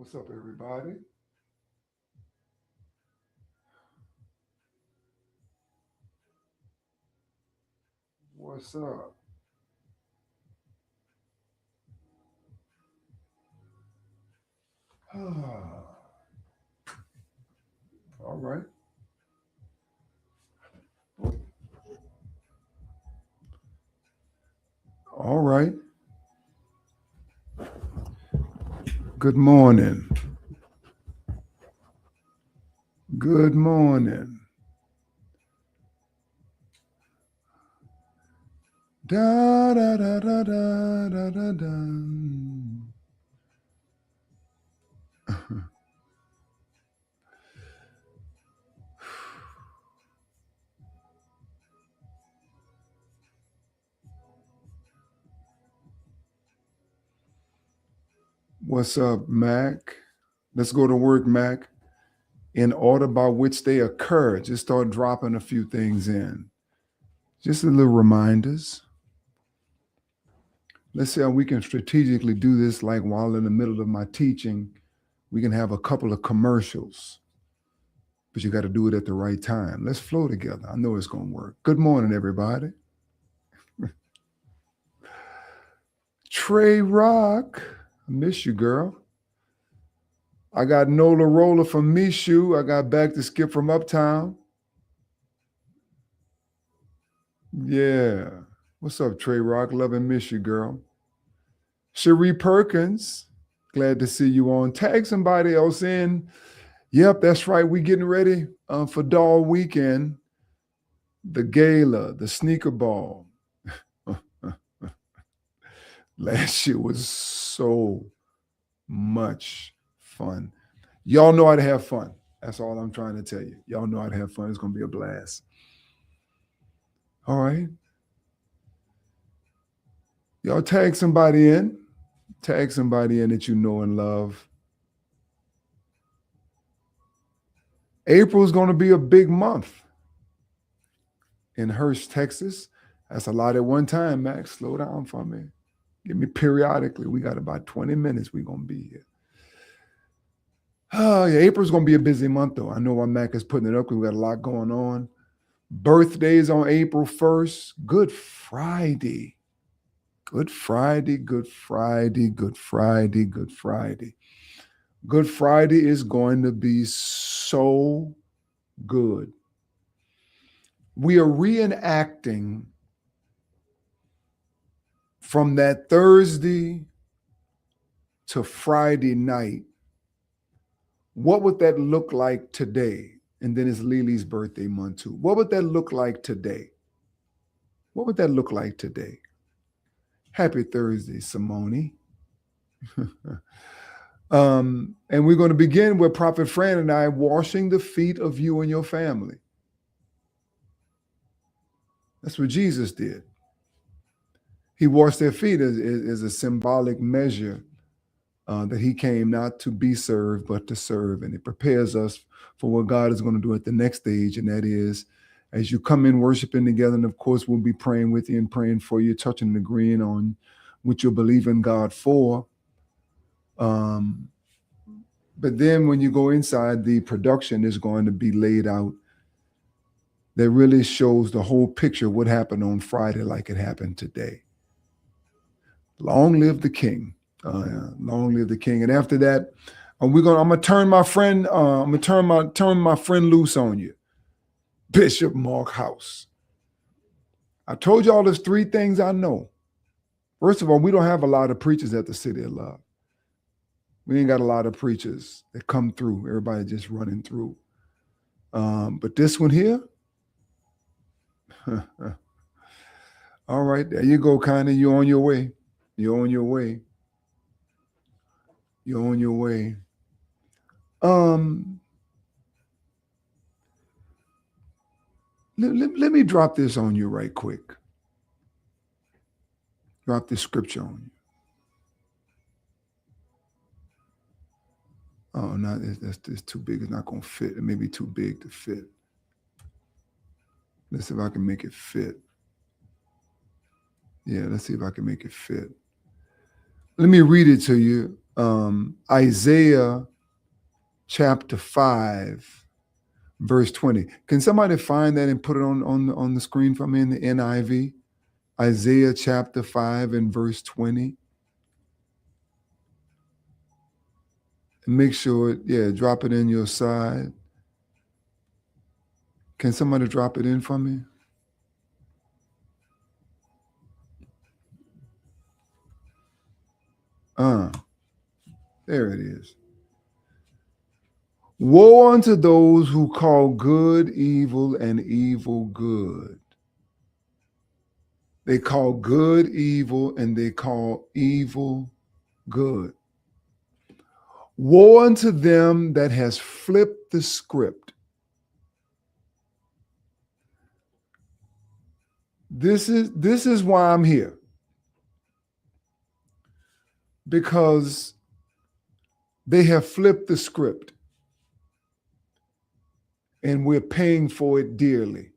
What's up, everybody? What's up? All right. All right. Good morning. Good morning. Da da da da da da da da. What's up, Mac? Let's go to work, Mac. In order by which they occur, just start dropping a few things in. Just a little reminders. Let's see how we can strategically do this, like while in the middle of my teaching, we can have a couple of commercials, but you got to do it at the right time. Let's flow together. I know it's going to work. Good morning, everybody. Trey Rock, I miss you, girl. I got Nola Roller from Mishu. I got Back to Skip from Uptown. Yeah. What's up, Trey Rock? Love and miss you, girl. Cherie Perkins, glad to see you on. Tag somebody else in. Yep, that's right. We getting ready for Doll Weekend. The gala, the sneaker ball. Last year was so much fun. Y'all know how to have fun. That's all I'm trying to tell you. Y'all know how to have fun. It's going to be a blast. All right. Y'all tag somebody in. Tag somebody in that you know and love. April's going to be a big month in Hurst, Texas. That's a lot at one time, Max. Slow down for me. Give me periodically. We got about 20 minutes. We're going to be here. Oh, yeah. April's going to be a busy month, though. I know why Mac is putting it up because we got a lot going on. Birthdays on April 1st. Good Friday. Good Friday, Good Friday, Good Friday, Good Friday. Good Friday is going to be so good. We are reenacting from that Thursday to Friday night. What would that look like today? And then it's Lily's birthday month too. What would that look like today? What would that look like today? Happy Thursday, Simone. And we're going to begin with Prophet Fran and I washing the feet of you and your family. That's what Jesus did. He washed their feet as a symbolic measure that he came not to be served, but to serve. And it prepares us for what God is going to do at the next stage. And that is, as you come in worshiping together, and of course, we'll be praying with you and praying for you, touching and agreeing on what you're believing God for. But then when you go inside, the production is going to be laid out that really shows the whole picture of what happened on Friday like it happened today. Long live the King. Long live the King. And after that, I'm gonna turn my friend, turn my friend loose on you. Bishop Mark House. I told y'all there's three things I know. First of all, we don't have a lot of preachers at the City of Love. We ain't got a lot of preachers that come through. Everybody just running through. But this one here, all right, there you go, Connie. You're on your way. You're on your way. You're on your way. Let me drop this on you right quick. Drop this scripture on you. Oh, no, it's too big. It's not going to fit. It may be too big to fit. Let's see if I can make it fit. Yeah, let's see if I can make it fit. Let me read it to you. Isaiah chapter 5, verse 20. Can somebody find that and put it on the screen for me in the NIV? Isaiah chapter 5 and verse 20. And make sure, drop it in your side. Can somebody drop it in for me? There it is. Woe unto those who call good evil and evil good. They call good evil and they call evil good. Woe unto them that has flipped the script. This is why I'm here. Because they have flipped the script. And we're paying for it dearly.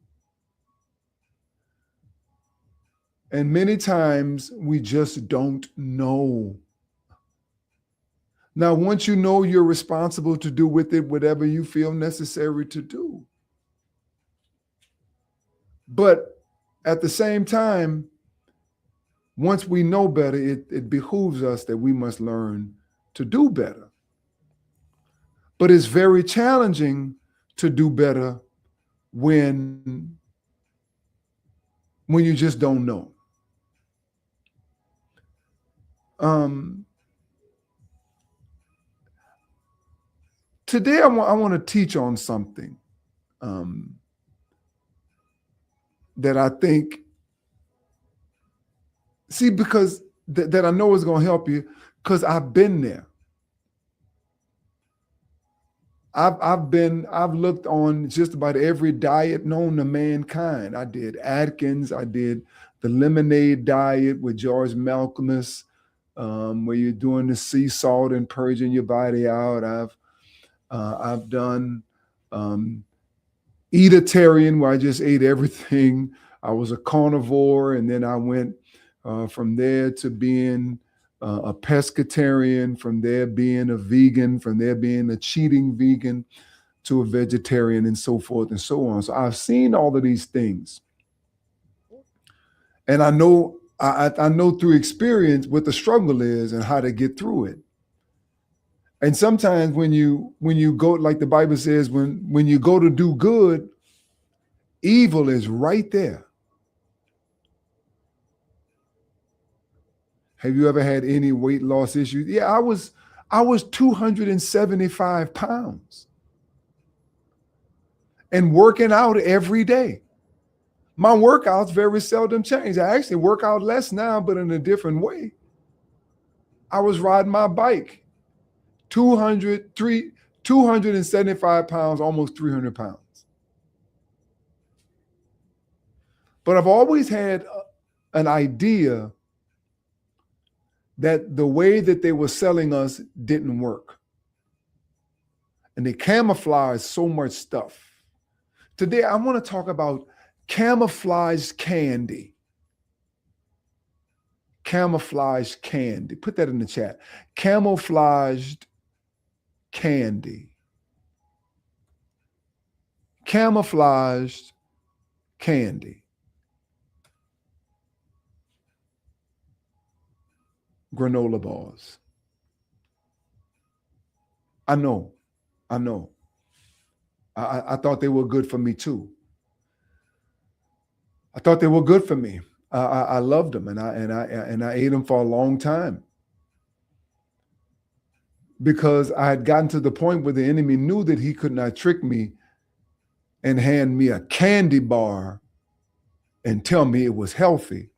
And many times we just don't know. Now, once you know, you're responsible to do with it whatever you feel necessary to do. But at the same time, once we know better, it behooves us that we must learn to do better. But it's very challenging to do better when you just don't know. Today, I want to teach on something that I think, because that I know is going to help you, because I've been there. I've looked on just about every diet known to mankind. I did Atkins. I did the lemonade diet with George Malcolmus, where you're doing the sea salt and purging your body out. I've done Eatitarian, where I just ate everything. I was a carnivore, and then I went from there to being a pescatarian, from there being a vegan, from there being a cheating vegan to a vegetarian, and so forth and so on. So I've seen all of these things. And I know through experience what the struggle is and how to get through it. And sometimes when you go, like the Bible says, when you go to do good, evil is right there. Have you ever had any weight loss issues? Yeah, I was 275 pounds and working out every day. My workouts very seldom change. I actually work out less now, but in a different way. I was riding my bike, 275 pounds, almost 300 pounds. But I've always had an idea that the way that they were selling us didn't work. And they camouflaged so much stuff. Today, I want to talk about camouflaged candy. Camouflaged candy. Put that in the chat. Camouflaged candy. Camouflaged candy. Granola bars. I know. I thought they were good for me too. I thought they were good for me. I loved them, and I ate them for a long time, because I had gotten to the point where the enemy knew that he could not trick me and hand me a candy bar and tell me it was healthy.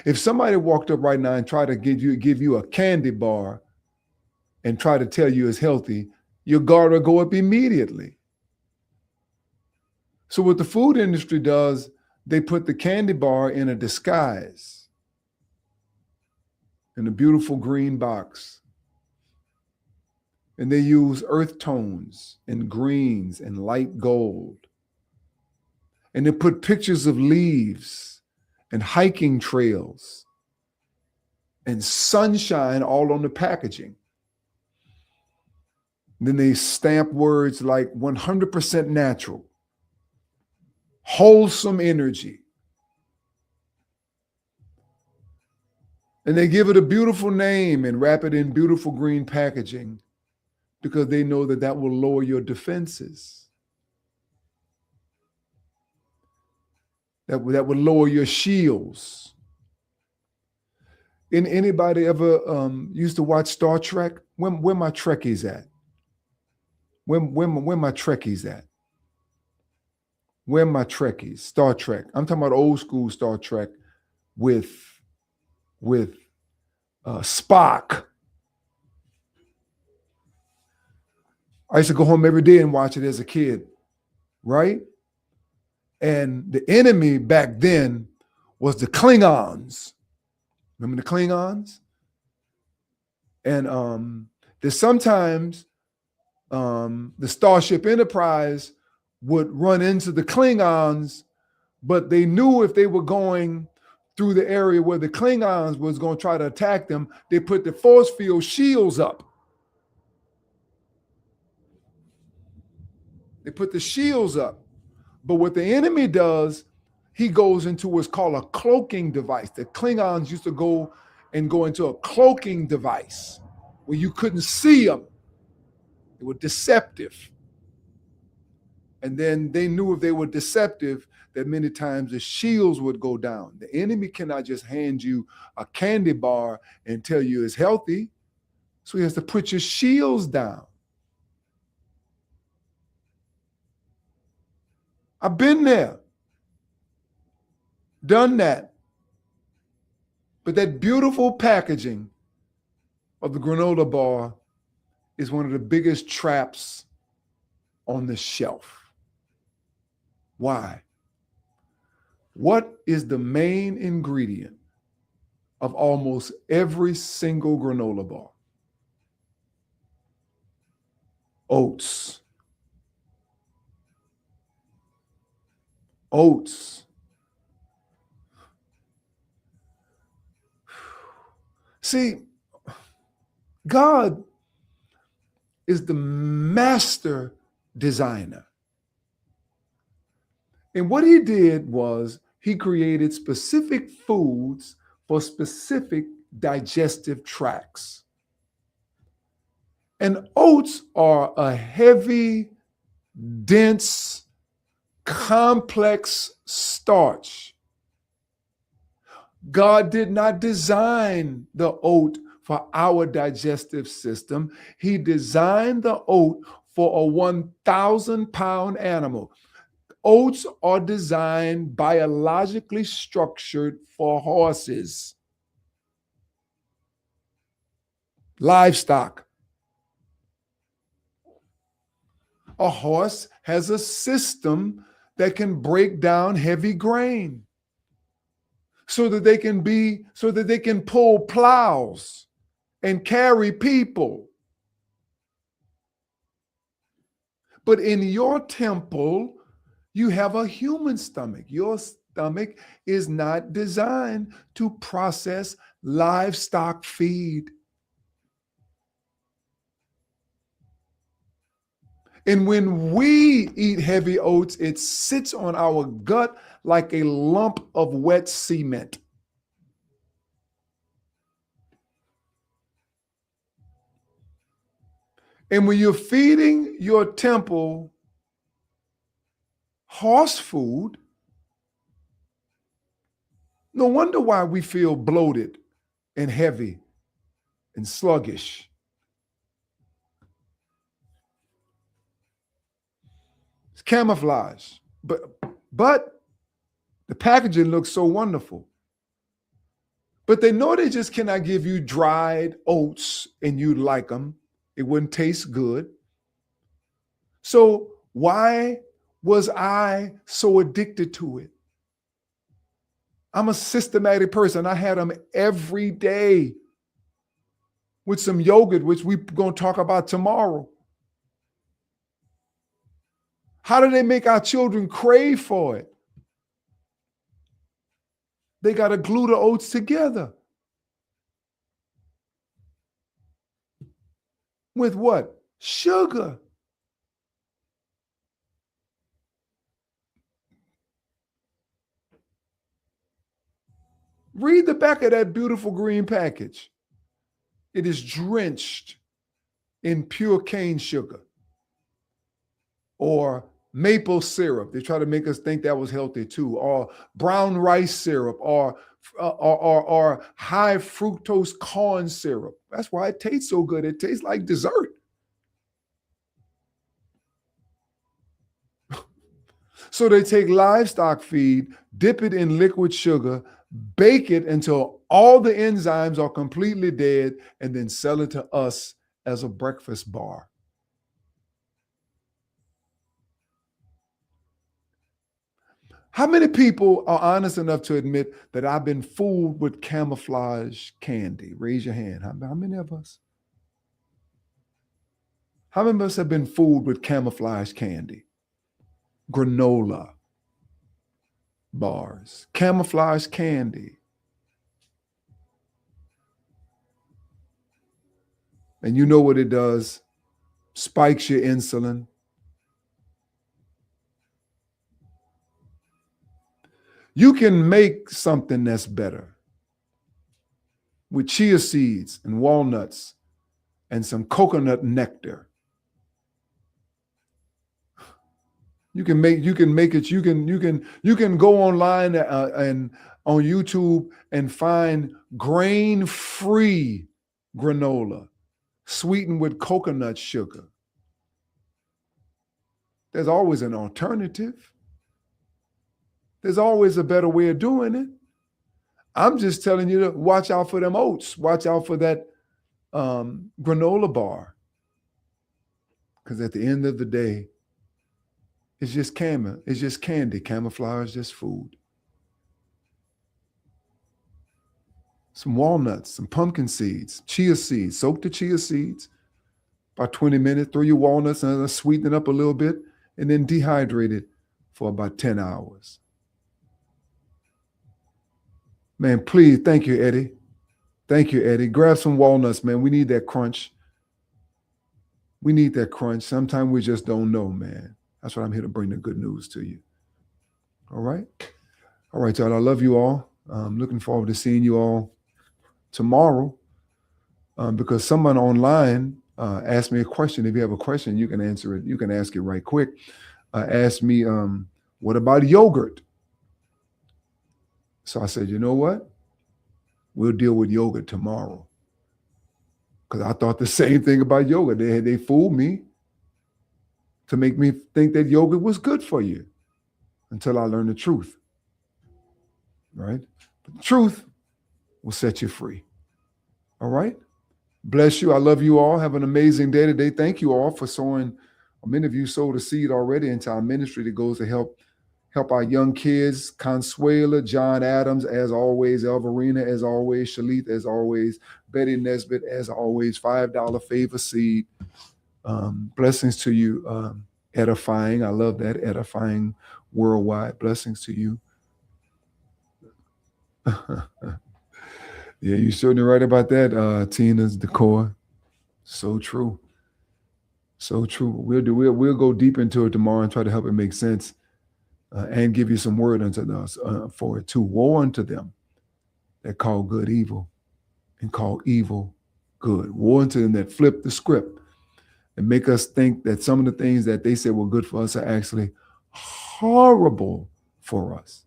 If somebody walked up right now and tried to give you a candy bar and try to tell you it's healthy, your guard will go up immediately. So what the food industry does, they put the candy bar in a disguise, in a beautiful green box. And they use earth tones and greens and light gold. And they put pictures of leaves and hiking trails and sunshine all on the packaging. Then they stamp words like 100% natural, wholesome energy. And they give it a beautiful name and wrap it in beautiful green packaging because they know that that will lower your defenses. That would lower your shields. Anybody ever used to watch Star Trek? Where my Trekkies at? Where my Trekkies at? Where my Trekkies? Star Trek. I'm talking about old school Star Trek with Spock. I used to go home every day and watch it as a kid, right? And the enemy back then was the Klingons. Remember the Klingons? And there's sometimes the Starship Enterprise would run into the Klingons, but they knew if they were going through the area where the Klingons was going to try to attack them, they put the force field shields up. They put the shields up. But what the enemy does, he goes into what's called a cloaking device. The Klingons used to go into a cloaking device where you couldn't see them. They were deceptive. And then they knew if they were deceptive, that many times the shields would go down. The enemy cannot just hand you a candy bar and tell you it's healthy. So he has to put your shields down. I've been there, done that. But that beautiful packaging of the granola bar is one of the biggest traps on the shelf. Why? What is the main ingredient of almost every single granola bar? Oats. Oats. See, God is the master designer. And what he did was he created specific foods for specific digestive tracts. And oats are a heavy, dense, complex starch. God did not design the oat for our digestive system. He designed the oat for a 1,000-pound animal. Oats are designed biologically structured for horses, livestock. A horse has a system that can break down heavy grain so that they can pull plows and carry people. But in your temple, you have a human stomach. Your stomach is not designed to process livestock feed. And when we eat heavy oats, it sits on our gut like a lump of wet cement. And when you're feeding your temple horse food, no wonder why we feel bloated and heavy and sluggish. It's camouflage, but the packaging looks so wonderful. But they know they just cannot give you dried oats and you'd like them. It wouldn't taste good. So why was I so addicted to it? I'm a systematic person. I had them every day with some yogurt, which we're going to talk about tomorrow. How do they make our children crave for it? They got to glue the oats together. With what? Sugar. Read the back of that beautiful green package. It is drenched in pure cane sugar or maple syrup. They try to make us think that was healthy too, or brown rice syrup, or high fructose corn syrup. That's why it tastes so good. It tastes like dessert. So they take livestock feed, dip it in liquid sugar, bake it until all the enzymes are completely dead, and then sell it to us as a breakfast bar. How many people are honest enough to admit that I've been fooled with camouflage candy? Raise your hand. How many of us? How many of us have been fooled with camouflage candy? Granola bars, camouflage candy. And you know what it does? Spikes your insulin. You can make something that's better with chia seeds and walnuts and some coconut nectar. You can make it. You can go online and on YouTube and find grain-free granola sweetened with coconut sugar. There's always an alternative. There's always a better way of doing it. I'm just telling you to watch out for them oats. Watch out for that granola bar. Because at the end of the day, it's just it's just candy. Camouflage, just food. Some walnuts, some pumpkin seeds, chia seeds. Soak the chia seeds about 20 minutes. Throw your walnuts and sweeten it up a little bit, and then dehydrate it for about 10 hours. Man, please, thank you, Eddie. Thank you, Eddie. Grab some walnuts, man. We need that crunch. We need that crunch. Sometimes we just don't know, man. That's what I'm here to bring the good news to you. All right? All right, y'all. I love you all. I'm looking forward to seeing you all tomorrow because someone online asked me a question. If you have a question, you can answer it. You can ask it right quick. Asked me, what about yogurt? So I said, you know what? We'll deal with yogurt tomorrow. Because I thought the same thing about yogurt. They fooled me to make me think that yogurt was good for you until I learned the truth. Right? But the truth will set you free. All right? Bless you. I love you all. Have an amazing day today. Thank you all for sowing. Many of you sowed a seed already into our ministry that goes to help our young kids. Consuela, John Adams, as always, Elverina, as always, Shalit, as always, Betty Nesbitt, as always, $5 favor seed. Blessings to you. Edifying. I love that. Edifying worldwide. Blessings to you. Yeah, you're certainly right about that, Tina's decor. So true. So true. We'll go deep into it tomorrow and try to help it make sense and give you some word unto us for it too. Woe unto them that call good evil and call evil good. Woe unto them that flip the script and make us think that some of the things that they said were good for us are actually horrible for us.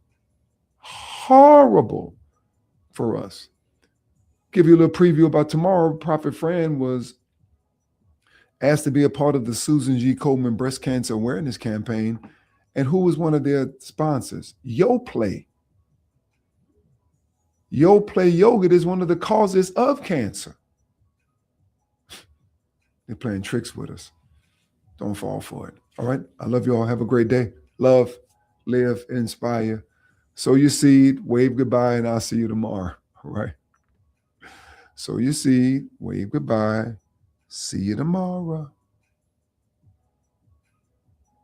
Horrible for us. Give you a little preview about tomorrow. Prophet Fran was asked to be a part of the Susan G. Komen Breast Cancer Awareness Campaign. And who was one of their sponsors? YoPlay. YoPlay yogurt is one of the causes of cancer. They're playing tricks with us. Don't fall for it. All right. I love you all. Have a great day. Love, live, inspire. Sow your seed, wave goodbye, and I'll see you tomorrow. All right. Sow your seed, wave goodbye. See you tomorrow.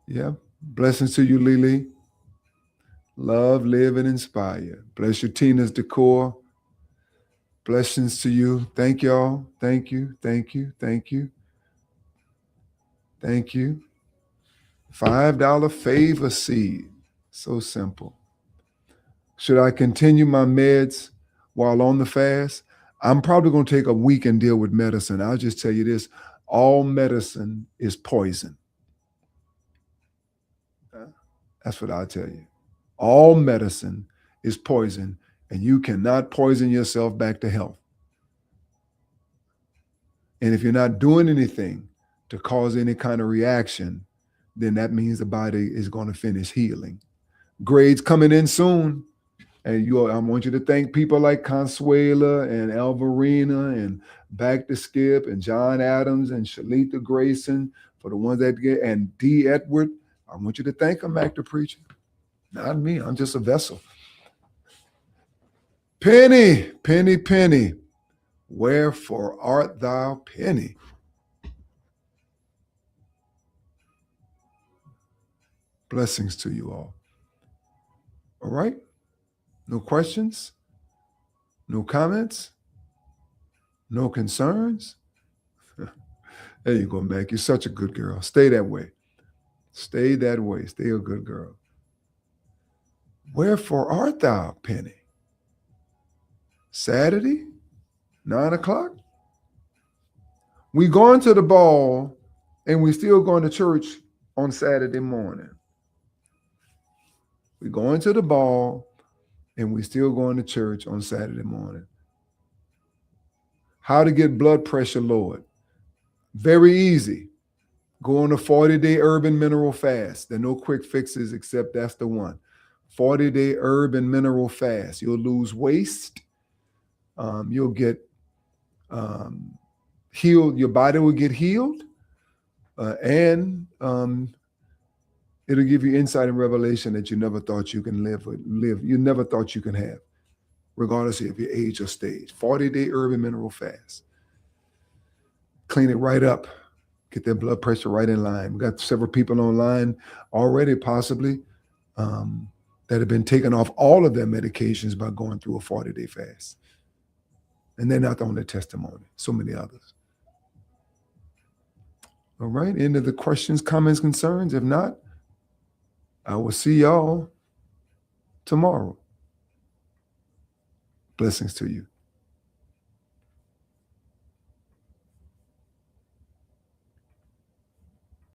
Yeah. Blessings to you, Lily. Love, live, and inspire. Bless you, Tina's decor. Blessings to you. Thank y'all. Thank you. Thank you. Thank you. Thank you. $5 favor seed. So simple. Should I continue my meds while on the fast? I'm probably going to take a week and deal with medicine. I'll just tell you this, all medicine is poison. That's what I'll tell you. All medicine is poison, and you cannot poison yourself back to health. And if you're not doing anything to cause any kind of reaction, then that means the body is going to finish healing. Grades coming in soon. And I want you to thank people like Consuela and Alvarina and Back to Skip and John Adams and Shalita Grayson for the ones that get, and D. Edward. I want you to thank them, Actor Preacher. Not me. I'm just a vessel. Penny, penny, penny. Wherefore art thou, penny? Blessings to you all. All right? No questions? No comments? No concerns? There you go, Mac. You're such a good girl. Stay that way. Stay that way. Stay a good girl. Wherefore art thou, penny? Saturday, 9 o'clock? We going to the ball and we still going to church on Saturday morning. We going to the ball and we still going to church on Saturday morning. How to get blood pressure lowered? Very easy. Go on a 40-day herb and mineral fast. There are no quick fixes except that's the one. 40-day herb and mineral fast. You'll lose waste. You'll get healed. Your body will get healed. And it'll give you insight and revelation that you never thought you can live. You never thought you can have, regardless of your age or stage. 40-day herb and mineral fast. Clean it right up. Get their blood pressure right in line. We've got several people online already, possibly, that have been taken off all of their medications by going through a 40-day fast. And they're not the only testimony. So many others. All right. End of the questions, comments, concerns. If not, I will see y'all tomorrow. Blessings to you.